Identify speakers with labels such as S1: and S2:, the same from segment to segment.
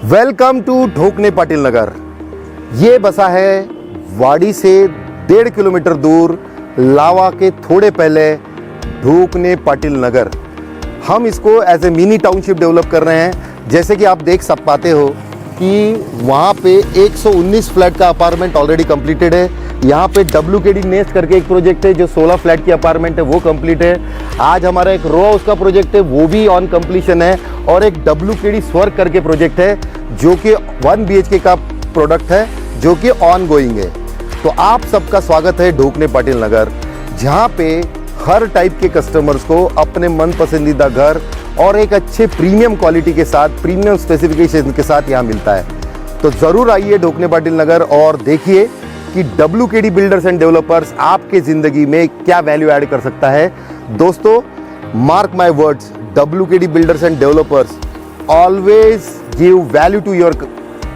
S1: Welcome to Dhokne Patil नगर। ये बसा है वाड़ी से 1.5 किलोमीटर दूर, लावा के थोड़े पहले ढोकने पाटिल नगर। हम इसको as a mini township develop कर रहे हैं। जैसे कि आप देख सब पाते हो कि वहाँ पे 119 फ्लैट का अपार्टमेंट ऑलरेडी कंप्लीटेड है। यहाँ पे WKD नेस्ट करके एक प्रोजेक्ट है जो 16 फ्लैट की अपार्टमेंट है, वो कंप्लीट है। आज हमारा एक रो हाउस का प्रोजेक्ट है, वो भी ऑन कंप्लीशन है। और एक WKD स्वर्ग करके प्रोजेक्ट है जो कि 1 BHK का प्रोडक्ट है, जो कि ऑन गोइंग है। तो आप सबका स्वागत है ढोकने पाटिल नगर, जहाँ पे हर टाइप के कस्टमर्स को अपने मन पसंदीदा घर और एक अच्छे प्रीमियम क्वालिटी के साथ, प्रीमियम स्पेसिफिकेशन के साथ यहाँ मिलता है। तो ज़रूर आइए ढोकने पाटिल नगर और देखिए कि WKD बिल्डर्स एंड डेवलपर्स आपके ज़िंदगी में क्या वैल्यू ऐड कर सकता है। दोस्तों, mark my words, WKD builders and developers always give value to your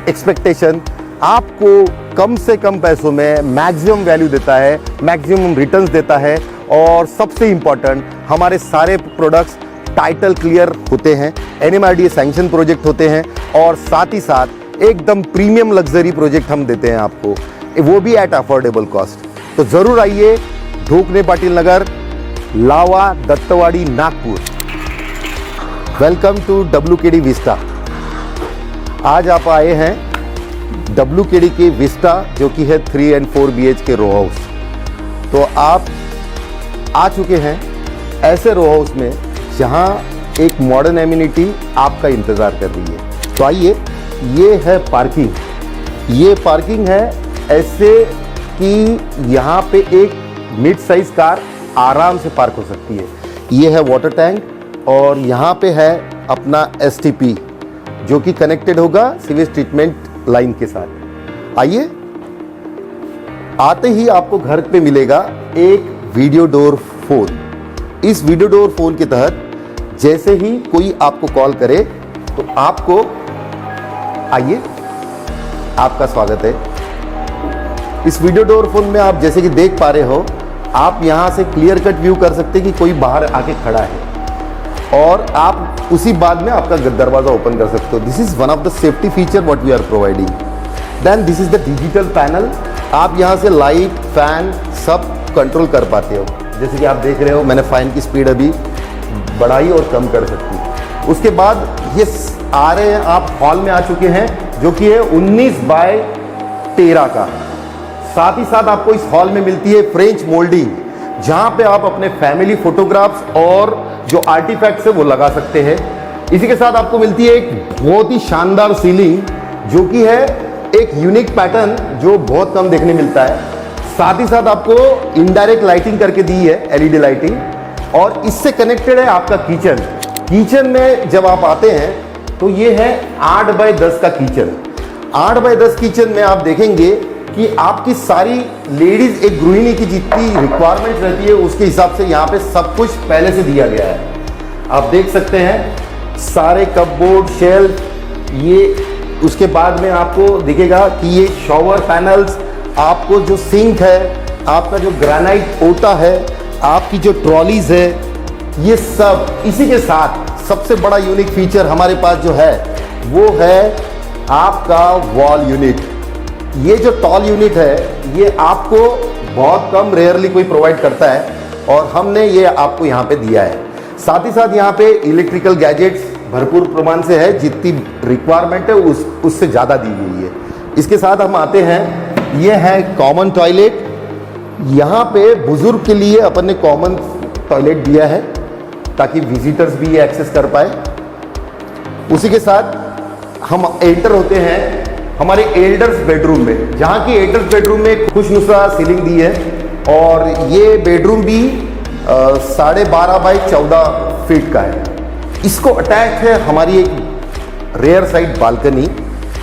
S1: expectation. आपको कम से कम पैसों में मैक्सिमम वैल्यू देता है, मैक्सिमम रिटर्न्स देता है। और सबसे इम्पॉर्टेंट, हमारे सारे प्रोडक्ट्स टाइटल क्लियर होते हैं, NMRDA सैंक्शन प्रोजेक्ट होते हैं और साथ ही साथ एकदम प्रीमियम लग्जरी प्रोजेक्ट हम देते हैं आपको, वो भी एट अफोर्डेबल कॉस्ट। तो ज़रूर आइए ढोकने पाटिल नगर, लावा, Dattawadi, Nagpur. Welcome to WKD vista. आज आप आए हैं WKD के विस्टा, जो कि है 3 and 4 BHK रो हाउस। तो आप आ चुके हैं ऐसे रो हाउस में जहां एक मॉडर्न एमिनिटी आपका इंतज़ार कर रही है। तो आइए, ये है पार्किंग। ये पार्किंग है ऐसे कि यहाँ पे एक मिड साइज कार आराम से पार्क हो सकती है। ये है वाटर टैंक और यहाँ पे है अपना STP, जो कि कनेक्टेड होगा सीवेज ट्रीटमेंट लाइन के साथ। आइए, आते ही आपको घर पे मिलेगा एक वीडियो डोर फोन। इस वीडियो डोर फोन के तहत जैसे ही कोई आपको कॉल करे तो आपको, आइए, आपका स्वागत है। इस वीडियो डोर फोन में आप जैसे कि देख पा रहे हो, आप यहां से क्लियर कट व्यू कर सकते हैं कि कोई बाहर आके खड़ा है और आप उसी बाद में आपका दरवाजा ओपन कर सकते हो। This is one of the safety feature what we are providing. Then this is the digital panel. आप यहां से लाइट, फैन सब कंट्रोल कर पाते हो। जैसे कि आप देख रहे हो, मैंने फैन की स्पीड अभी बढ़ाई और कम कर सकती हूँ। उसके बाद ये आ रहे हैं, आप हॉल में आ चुके हैं, जो कि है 19 बाय 13 का। साथ ही साथ आपको इस हॉल में मिलती है फ्रेंच मोल्डिंग, जहां पे आप अपने फैमिली फोटोग्राफ्स और जो आर्टिफैक्ट्स है वो लगा सकते हैं। इसी के साथ आपको मिलती है एक बहुत ही शानदार सीलिंग, जो कि है एक यूनिक पैटर्न जो बहुत कम देखने मिलता है। साथ ही साथ आपको इनडायरेक्ट लाइटिंग करके दी है, LED लाइटिंग। और इससे कनेक्टेड है आपका किचन। किचन में जब आप आते हैं तो ये है 8 बाय 10 का किचन। 8 बाय 10 किचन में आप देखेंगे कि आपकी सारी लेडीज, एक गृहिणी की जितनी रिक्वायरमेंट रहती है उसके हिसाब से यहाँ पे सब कुछ पहले से दिया गया है। आप देख सकते हैं सारे कपबोर्ड, शेल्फ। ये उसके बाद में आपको दिखेगा कि ये शॉवर पैनल्स, आपको जो सिंक है, आपका जो ग्रेनाइट ओटा है, आपकी जो ट्रॉलीज है, ये सब। इसी के साथ सबसे बड़ा यूनिक फीचर हमारे पास जो है वो है आपका वॉल यूनिट। ये जो टॉल यूनिट है, ये आपको बहुत कम, रेयरली कोई प्रोवाइड करता है और हमने ये आपको यहाँ पे दिया है। साथ ही साथ यहाँ पे इलेक्ट्रिकल गैजेट्स भरपूर प्रमाण से है, जितनी रिक्वायरमेंट है उससे ज़्यादा दी गई है। इसके साथ हम आते हैं, ये है कॉमन टॉयलेट। यहाँ पे बुजुर्ग के लिए अपन ने कॉमन टॉयलेट दिया है ताकि विजिटर्स भी ये एक्सेस कर पाए। उसी के साथ हम एंटर होते हैं हमारे एल्डर्स बेडरूम में, जहाँ की एल्डर्स बेडरूम में खुशनुसा सीलिंग दी है। और ये बेडरूम भी 12.5 बाय 14 फीट का है। इसको अटैच है हमारी एक रेयर साइड बालकनी,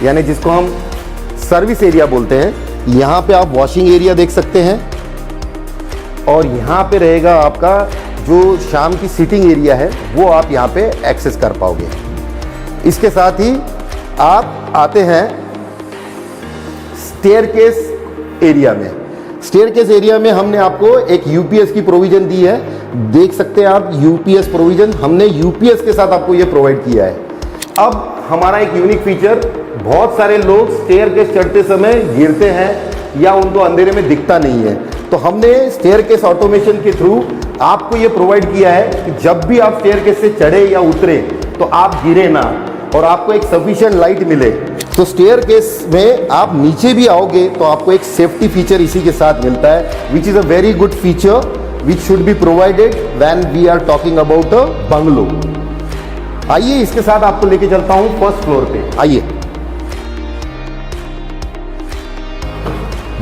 S1: यानी जिसको हम सर्विस एरिया बोलते हैं। यहाँ पे आप वॉशिंग एरिया देख सकते हैं और यहाँ पे रहेगा आपका जो शाम की सिटिंग एरिया है, वो आप यहाँ पे एक्सेस कर पाओगे। इसके साथ ही आप आते हैं स्टेयरकेस एरिया में। स्टेयरकेस एरिया में हमने आपको एक UPS की प्रोविजन दी है। देख सकते हैं आप UPS प्रोविजन, हमने UPS के साथ आपको ये प्रोवाइड किया है। अब हमारा एक यूनिक फीचर, बहुत सारे लोग स्टेयरकेस चढ़ते समय गिरते हैं या उनको अंधेरे में दिखता नहीं है, तो हमने स्टेयरकेस ऑटोमेशन के थ्रू आपको ये प्रोवाइड किया है कि जब भी आप स्टेयरकेस से चढ़े या उतरे तो आप गिरे ना और आपको एक सफिशिएंट लाइट मिले। तो स्टेयरकेस में आप नीचे भी आओगे तो आपको एक सेफ्टी फीचर इसी के साथ मिलता है, which is a very good feature which should be provided when we are talking about a bungalow. आइए इसके साथ आपको लेके चलता हूं फर्स्ट फ्लोर पे। आइए,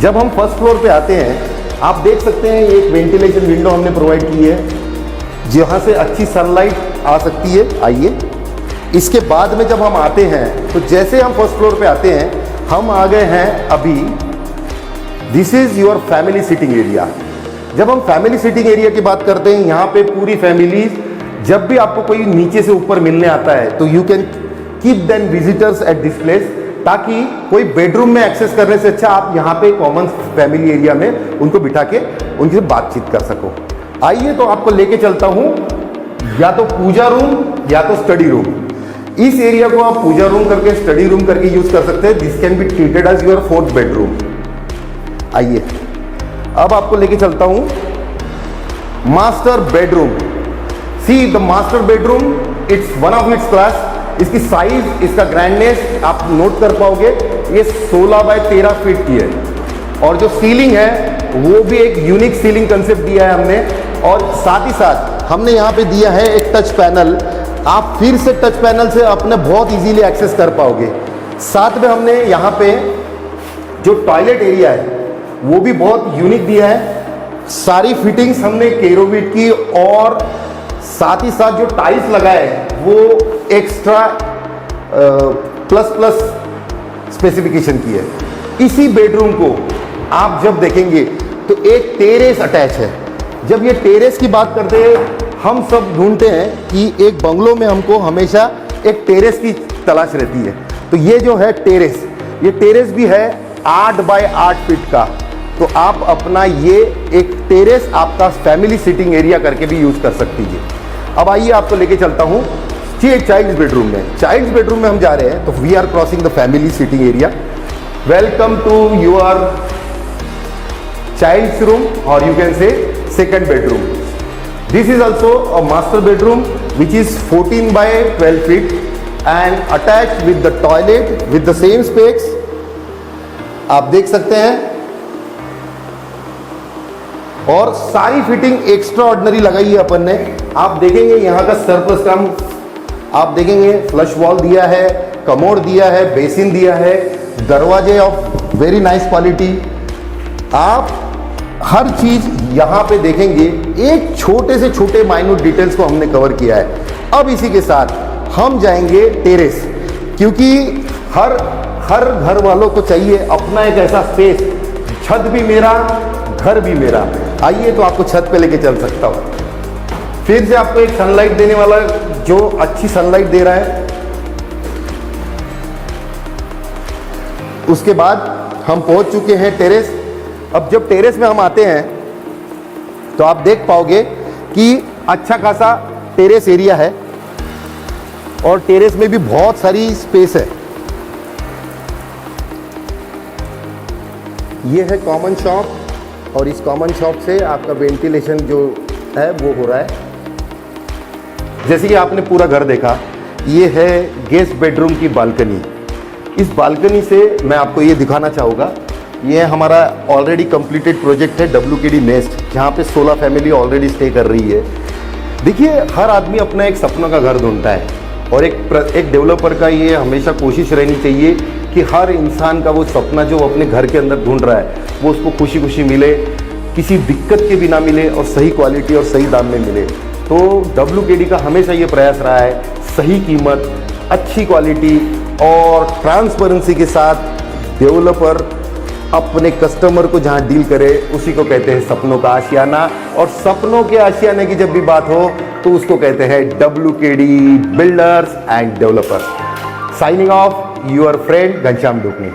S1: जब हम फर्स्ट फ्लोर पे आते हैं आप देख सकते हैं ये एक वेंटिलेशन विंडो हमने प्रोवाइड की है जहां से अच्छी सनलाइट आ सकती है। आइए, इसके बाद में जब हम आते हैं तो जैसे हम फर्स्ट फ्लोर पे आते हैं हम आ गए हैं अभी, this is your family sitting area. जब हम फैमिली सिटिंग एरिया की बात करते हैं, यहाँ पे पूरी फैमिली, जब भी आपको कोई नीचे से ऊपर मिलने आता है तो you can keep then visitors at this place, ताकि कोई बेडरूम में एक्सेस करने से अच्छा आप यहाँ पे कॉमन फैमिली एरिया में उनको बिठा के उनसे बातचीत कर सको। आइए तो आपको लेके चलता हूँ या तो पूजा रूम या तो स्टडी रूम। इस एरिया को आप पूजा रूम करके स्टडी रूम करके यूज कर सकते हैं। This can be treated as your fourth bedroom. आइए अब आपको लेके चलता हूँ master bedroom. See the master bedroom, it's one of its class. इसकी साइज, इसका ग्रैंडनेस आप नोट कर पाओगे, ये 16 बाय 13 फीट की है और जो सीलिंग है वो भी एक यूनिक सीलिंग कंसेप्ट दिया है हमने, और साथ ही साथ हमने यहाँ पे दिया है एक टच पैनल। आप फिर से टच पैनल से अपने बहुत इजीली एक्सेस कर पाओगे। साथ में हमने यहाँ पे जो टॉयलेट एरिया है वो भी बहुत यूनिक दिया है। सारी फिटिंग्स हमने केरोविट की और साथ ही साथ जो टाइल्स लगाए वो एक्स्ट्रा प्लस स्पेसिफिकेशन की है। इसी बेडरूम को आप जब देखेंगे तो एक टेरेस अटैच है। जब ये टेरेस की बात करते हैं, हम सब ढूंढते हैं कि एक बंगलो में हमको हमेशा एक टेरेस की तलाश रहती है, तो ये जो है टेरेस, ये टेरेस भी है 8 बाय 8 फीट का। तो आप अपना ये एक टेरेस आपका फैमिली सिटिंग एरिया करके भी यूज कर सकती है। अब आइए आपको लेके चलता हूँ चाइल्ड्स बेडरूम में। चाइल्ड्स बेडरूम में हम जा रहे हैं तो we are crossing the family sitting area. Welcome to your child's room और you can say second bedroom. This is also a master bedroom which is 14 by 12 feet and attached with the toilet with the same space. आप देख सकते हैं, और सारी fitting extra ordinary लगाई है अपन ने। आप देखेंगे यहाँ का सरप्लस काम, आप देखेंगे फ्लश वॉल दिया है, कमोड दिया है, बेसिन दिया है, दरवाजे ऑफ वेरी नाइस क्वालिटी। आप हर चीज यहाँ पे देखेंगे, एक छोटे से छोटे माइन्यूट डिटेल्स को हमने कवर किया है। अब इसी के साथ हम जाएंगे टेरेस, क्योंकि हर घर वालों को चाहिए अपना एक ऐसा स्पेस, छत भी मेरा घर भी मेरा। आइए तो आपको छत पे लेके चल सकता हूँ, फिर से आपको एक सनलाइट देने वाला जो अच्छी सनलाइट दे रहा है। उसके बाद हम पहुंच चुके हैं टेरेस। अब जब टेरेस में हम आते हैं तो आप देख पाओगे कि अच्छा खासा टेरेस एरिया है और टेरेस में भी बहुत सारी स्पेस है। ये है कॉमन शॉप और इस कॉमन शॉप से आपका वेंटिलेशन जो है वो हो रहा है। जैसे कि आपने पूरा घर देखा, ये है गेस्ट बेडरूम की बालकनी। इस बालकनी से मैं आपको ये दिखाना चाहूँगा, ये हमारा ऑलरेडी कंप्लीटेड प्रोजेक्ट है WKD नेस्ट, जहाँ पे 16 फैमिली ऑलरेडी स्टे कर रही है। देखिए, हर आदमी अपना एक सपनों का घर ढूंढता है और एक डेवलपर का ये हमेशा कोशिश रहनी चाहिए कि हर इंसान का वो सपना जो वो अपने घर के अंदर ढूंढ रहा है वो उसको खुशी खुशी मिले, किसी दिक्कत के बिना मिले और सही क्वालिटी और सही दाम में मिले। तो WKD का हमेशा ये प्रयास रहा है, सही कीमत, अच्छी क्वालिटी और ट्रांसपेरेंसी के साथ डेवलपर अपने कस्टमर को जहां डील करे उसी को कहते हैं सपनों का आशियाना। और सपनों के आशियाने की जब भी बात हो तो उसको कहते हैं WKD builders and developers. Signing off, your friend Ghanshyam डुकनी।